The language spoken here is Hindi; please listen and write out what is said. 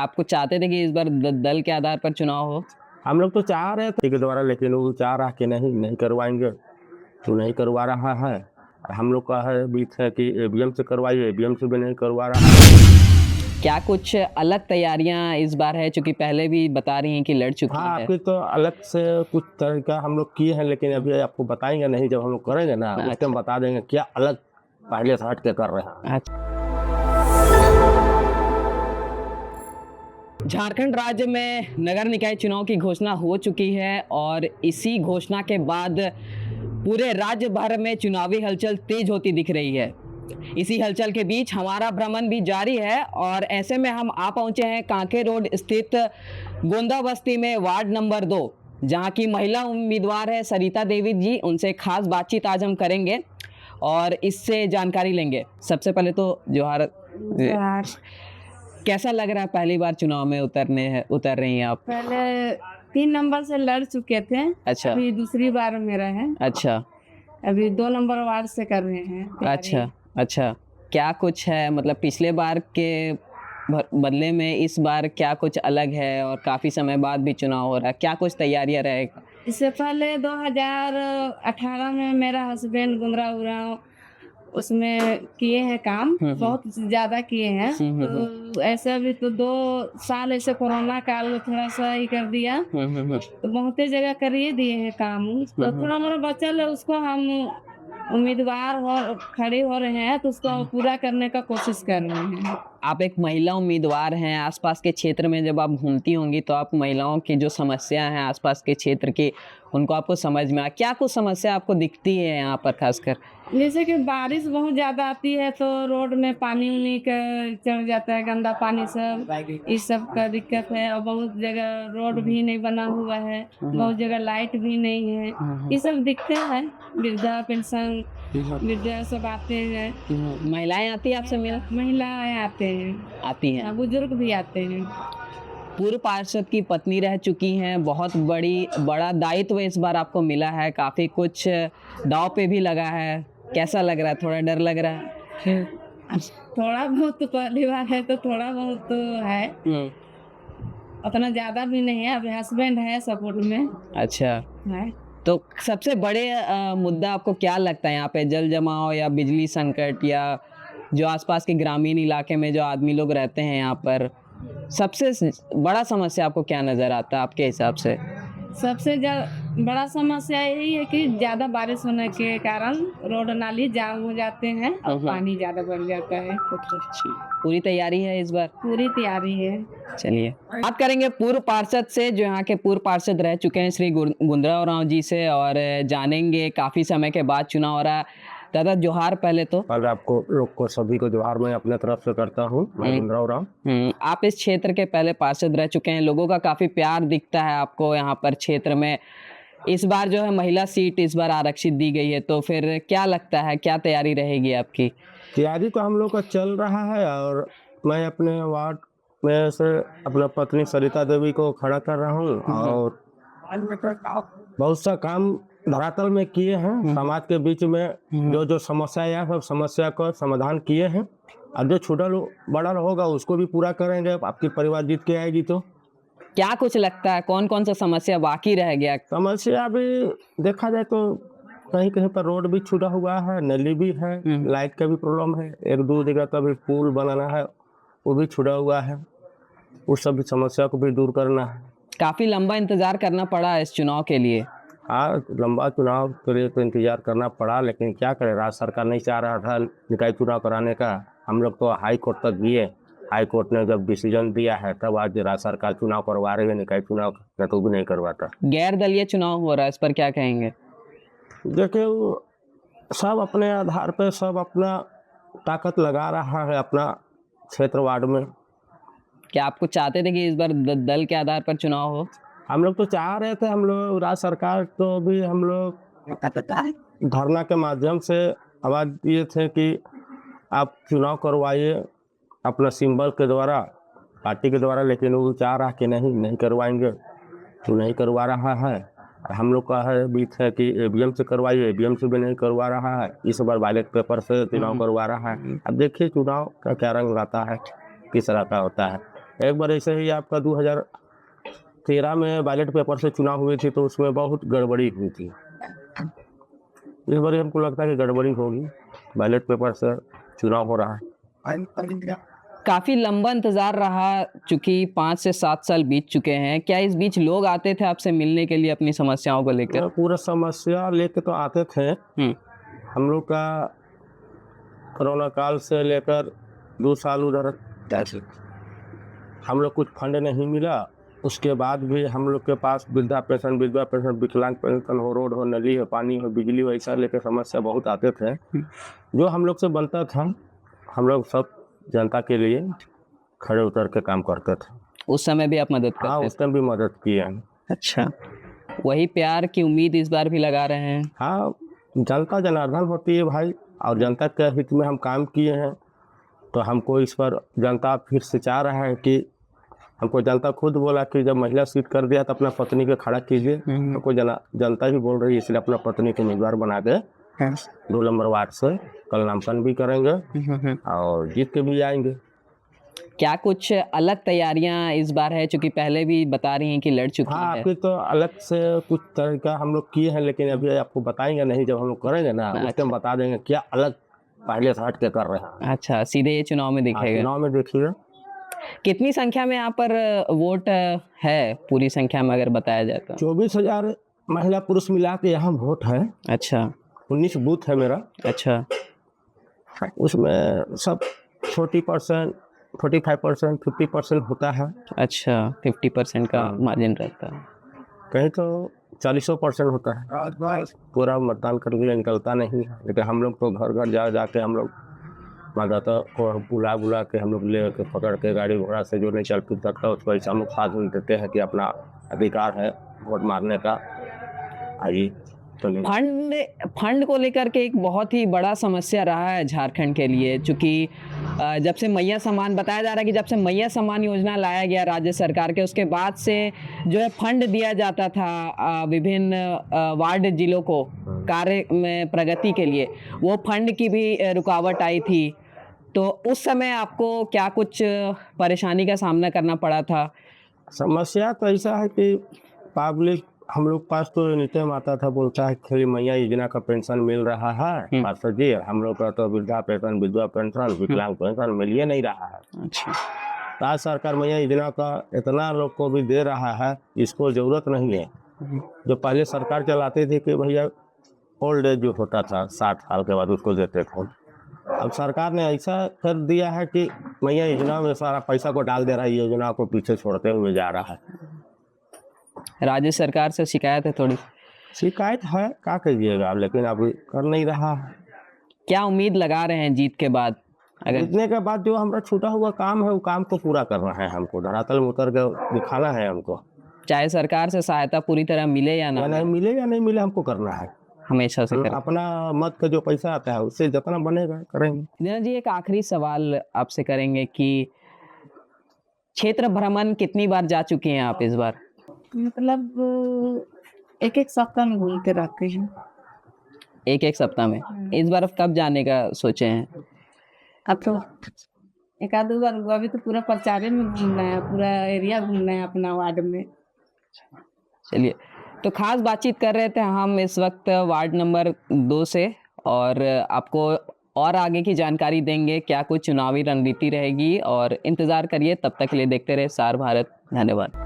आपको चाहते थे कि इस बार दल के आधार पर चुनाव हो? हम लोग तो चाह रहे थे के द्वारा, लेकिन वो चाह रहा कि नहीं करवाएंगे, तो नहीं करवा रहा है। हम लोग का है बीच है कि ईवीएम से करवाइए, ईवीएम से भी नहीं करवा रहा है। क्या कुछ अलग तैयारियां इस बार है, चूंकि पहले भी बता रही हैं कि लड़ चुकी हाँ, है? आपके तो अलग से कुछ तरीका हम लोग किए हैं, लेकिन अभी आपको बताएंगे नहीं। जब हम लोग करेंगे ना, उस टाइम बता देंगे क्या अलग पहले से हट के कर रहे हैं। झारखंड राज्य में नगर निकाय चुनाव की घोषणा हो चुकी है और इसी घोषणा के बाद पूरे राज्य भर में चुनावी हलचल तेज होती दिख रही है। इसी हलचल के बीच हमारा भ्रमण भी जारी है और ऐसे में हम आ पहुंचे हैं कांके रोड स्थित गोंदा बस्ती में वार्ड नंबर 2, जहां की महिला उम्मीदवार है सरिता देवी जी। उनसे खास बातचीत आज हम करेंगे और इससे जानकारी लेंगे। सबसे पहले तो जोहार। कैसा लग रहा है पहली बार चुनाव में उतर रही हैं आप? पहले 3 नंबर से लड़ चुके थे। अच्छा। अभी दूसरी बार मेरा है। अच्छा। अभी 2 नंबर वार्ड से कर रहे हैं। अच्छा, क्या कुछ है, मतलब पिछले बार के बदले में इस बार क्या कुछ अलग है और काफी समय बाद भी चुनाव हो रहा है, क्या कुछ तैयारियां रहेगा? इससे पहले 2018 में मेरा हस्बैंड गुंदरा उरांव उसमें किए हैं काम, बहुत ज्यादा किए हैं। तो ऐसे अभी तो 2 साल ऐसे कोरोना काल में थोड़ा सा ही कर दिया, तो बहुत जगह करिए दिए हैं काम। तो थोड़ा मोड़ा बचल है, उसको हम उम्मीदवार खड़े हो रहे हैं, तो उसको पूरा करने का कोशिश कर रहे हैं। आप एक महिला उम्मीदवार हैं, आसपास के क्षेत्र में जब आप घूमती होंगी तो आप महिलाओं की जो समस्या हैं आसपास के क्षेत्र की, उनको आपको समझ में क्या कुछ समस्या आपको दिखती है यहाँ पर खासकर? जैसे कि बारिश बहुत ज्यादा आती है तो रोड में पानी उनी का चढ़ जाता है, गंदा पानी सब, इस सब का दिक्कत है। और बहुत जगह रोड भी नहीं बना हुआ है, बहुत जगह लाइट भी नहीं है, ये सब दिक्कत है। वृद्धा पेंशन वृद्धा सब आते हैं। महिलाएं आती है आपसे मिलने? महिलाएं आती हैं, बुजुर्ग भी आते हैं। पूर्व पार्षद की पत्नी रह चुकी हैं, बहुत बड़ा दायित्व इस बार आपको मिला है, काफी कुछ दांव पे भी लगा है। कैसा लग रहा है? थोड़ा डर लग रहा है? थोड़ा बहुत तो पहली बार है तो थोड़ा बहुत तो है, उतना ज्यादा भी नहीं है। अभी हस्बैंड है सपोर्ट में। अच्छा है। तो सबसे बड़े मुद्दा आपको क्या लगता है यहाँ पे? जल जमाव या बिजली संकट, या जो आसपास के ग्रामीण इलाके में जो आदमी लोग रहते हैं यहाँ पर, सबसे बड़ा समस्या आपको क्या नजर आता है आपके हिसाब से? सबसे बड़ा समस्या यही है कि ज्यादा बारिश होने के कारण रोड नाली जाम हो जाते हैं और पानी ज्यादा बढ़ जाता है। पूरी तैयारी है इस बार? पूरी तैयारी है। चलिए बात करेंगे पूर्व पार्षद से, जो यहाँ के पूर्व पार्षद रह चुके हैं, श्री गुंदरा उरांव जी से, और जानेंगे काफी समय के बाद चुनाव हो रहा है। दादा जोहार। पहले आपको लोग को सभी को जोहार मैं अपने तरफ से करता हूँ। मैं गुंदरा उरांव। आप इस क्षेत्र के पहले पार्षद रह चुके हैं, लोगों का काफी प्यार दिखता है आपको यहाँ पर क्षेत्र में। इस बार जो है महिला सीट इस बार आरक्षित दी गई है, तो फिर क्या लगता है, क्या तैयारी रहेगी आपकी? तैयारी तो हम लोग का चल रहा है और मैं अपने वार्ड में से अपना पत्नी सरिता देवी को खड़ा कर रहा हूँ और बहुत सा काम धरातल में किए हैं। समाज के बीच में जो समस्या है सब समस्या का समाधान किए हैं। अब जो छोटा बड़ा होगा उसको भी पूरा करेंगे। आपकी परिवार जीत के आएगी तो क्या कुछ लगता है कौन कौन सा समस्या बाकी रह गया? समस्या भी देखा जाए तो कहीं कहीं पर रोड भी छूटा हुआ है, नली भी है, लाइट का भी प्रॉब्लम है, 1-2 जगह का भी पुल बनाना है, वो भी छूटा हुआ है। उस सब समस्या को भी दूर करना है। काफी लंबा इंतजार करना पड़ा इस चुनाव के लिए। हाँ, लंबा चुनाव के लिए तो इंतजार करना पड़ा, लेकिन क्या करें, राज्य सरकार नहीं चाह रहा था निकाय चुनाव कराने का। हम लोग तो हाई कोर्ट तक गए, हाई कोर्ट ने जब डिसीजन दिया है तब आज राज्य सरकार चुनाव करवा रही है। निकाय चुनाव तो भी नहीं करवाता। गैर दलीय चुनाव हो रहा है, इस पर क्या कहेंगे? देखिए, सब अपने आधार पर सब अपना ताकत लगा रहा है अपना क्षेत्र वार्ड में। क्या आपको चाहते थे कि इस बार दल के आधार पर चुनाव हो? हम लोग तो चाह रहे थे। हम लोग राज्य सरकार तो भी हम लोग धरना के माध्यम से आवाज दिए थे कि आप चुनाव करवाइए अपना सिंबल के द्वारा, पार्टी के द्वारा, लेकिन वो चाह रहा कि नहीं करवाएंगे, तो नहीं करवा रहा है। हम लोग का है बीच है कि ईवीएम से करवाइए, ईवीएम से भी नहीं करवा रहा है। इस बार बैलेट पेपर से चुनाव करवा रहा है। अब देखिए चुनाव का क्या रंग लाता है, किस तरह का होता है। एक बार ऐसे ही आपका 2013 में बैलेट पेपर से चुनाव हुए थे तो उसमें बहुत गड़बड़ी हुई थी। इस बार हमको लगता है कि गड़बड़ी होगी, बैलेट पेपर से चुनाव हो रहा है। काफी लंबा इंतजार रहा, चूंकि 5 से 7 साल बीत चुके हैं। क्या इस बीच लोग आते थे आपसे मिलने के लिए अपनी समस्याओं को लेकर? पूरा समस्या लेके तो आते थे। हम लोग का कोरोना काल से लेकर 2 साल उधर हम लोग कुछ फंड नहीं मिला, उसके बाद भी हम लोग के पास वृद्धा पेंशन, विधवा पेंशन, विकलांग पेंशन हो, रोड हो, नली हो, पानी हो, बिजली हो, ऐसा लेकर समस्या बहुत आते थे। जो हम लोग से बनता था हम लोग सब जनता के लिए खड़े उतर के काम करते थे। उस समय भी आप मदद करते हाँ, थे? उस टाइम भी मदद किए हैं। अच्छा, वही प्यार की उम्मीद इस बार भी लगा रहे हैं? हाँ, जनता जनार्दन होती है भाई, और जनता के हित में हम काम किए हैं तो हमको इस पर जनता फिर से चाह रहा है कि हमको जनता खुद बोला कि जब महिला सीट कर दिया तो अपना पत्नी को खड़ा कीजिए। हमको जनता भी बोल रही है, इसलिए अपना पत्नी को उम्मीदवार बना के 2 नंबर वार्ड से कल नामांकन भी करेंगे और जीत के भी आएंगे। क्या कुछ अलग तैयारियां इस बार है, चूंकि पहले भी बता रही हैं कि लड़ चुकी हाँ, है? अभी तो अलग से कुछ तरीका हम लोग किए हैं, लेकिन अभी आपको बताएंगे नहीं, जब हम लोग करेंगे ना उस टाइम बता देंगे क्या अलग पहले से हट के कर रहे हैं। अच्छा, सीधे ये चुनाव में दिखेगा? चुनाव में देखिए। कितनी संख्या में यहाँ पर वोट है, पूरी संख्या में अगर बताया जाए तो? 24,000 महिला पुरुष मिला के यहाँ वोट है। अच्छा, 19 बूथ है मेरा। अच्छा, उसमें सब 40%, 45%, 50% होता है। अच्छा, 50% का मार्जिन रहता है। कहीं तो 40% होता है। पूरा मतदान करके निकलता नहीं है, लेकिन हम लोग तो घर घर जा जाके हम लोग मतदाता को बुला के हम लोग ले के पकड़ के गाड़ी घोड़ा से जो नहीं चल फिर सकता उसको ऐसा हम लोग साथ में देते हैं कि अपना अधिकार है वोट मारने का। आइए फंड को लेकर के एक बहुत ही बड़ा समस्या रहा है झारखंड के लिए, चूँकि जब से मैया सम्मान बताया जा रहा है कि जब से मैया सम्मान योजना लाया गया राज्य सरकार के, उसके बाद से जो है फंड दिया जाता था विभिन्न वार्ड जिलों को कार्य में प्रगति के लिए, वो फंड की भी रुकावट आई थी। तो उस समय आपको क्या कुछ परेशानी का सामना करना पड़ा था? समस्या तो ऐसा है कि पब्लिक हम लोग पास तो नित्य माता था बोलता है खाली मैया योजना का पेंशन मिल रहा है मास्टर जी, हम लोग का तो वृद्धा पेंशन, विधवा पेंशन, विकलांग पेंशन मिल नहीं रहा है। अच्छा, राज्य सरकार मैया योजना का इतना लोग को भी दे रहा है, इसको जरूरत नहीं है। जो पहले सरकार चलाते थे कि भैया ओल्ड एज जो होता था 60 साल के बाद उसको देते थे, अब सरकार ने ऐसा कर दिया है कि मैया योजना में सारा पैसा को डाल दे रहा है, योजना को पीछे छोड़ते हुए जा रहा है। राज्य सरकार से शिकायत है थोड़ी? शिकायत है, क्या करिएगा, लेकिन अभी कर नहीं रहा है। क्या उम्मीद लगा रहे हैं जीत के बाद? अगर जीतने के बाद जो हमारा छूटा हुआ काम है वो काम को पूरा करना है, हमको धरातल में उतर के दिखाना है हमको। चाहे सरकार से सहायता पूरी तरह मिले या ना मिले या नहीं मिले, हमको करना है हमेशा से करें। अपना मत का जो पैसा आता है उससे जितना बनेगा करेंगे। दीना जी, एक आखिरी सवाल आपसे करेंगे कि क्षेत्र भ्रमण कितनी बार जा चुकी हैं आप इस बार? मतलब एक सप्ताह में घूम के रखे हैं। एक सप्ताह में? इस बार कब जाने का सोचे हैं? अब तो 1-2 बार हुआ, अभी तो पूरा प्रचार में घूमना है, पूरा एरिया घूमना है अपना वार्ड में। चलिए, तो खास बातचीत कर रहे थे हम इस वक्त वार्ड नंबर 2 से, और आपको और आगे की जानकारी देंगे क्या कुछ चुनावी रणनीति रहेगी, और इंतज़ार करिए। तब तक के लिए देखते रहे स्टार भारत। धन्यवाद।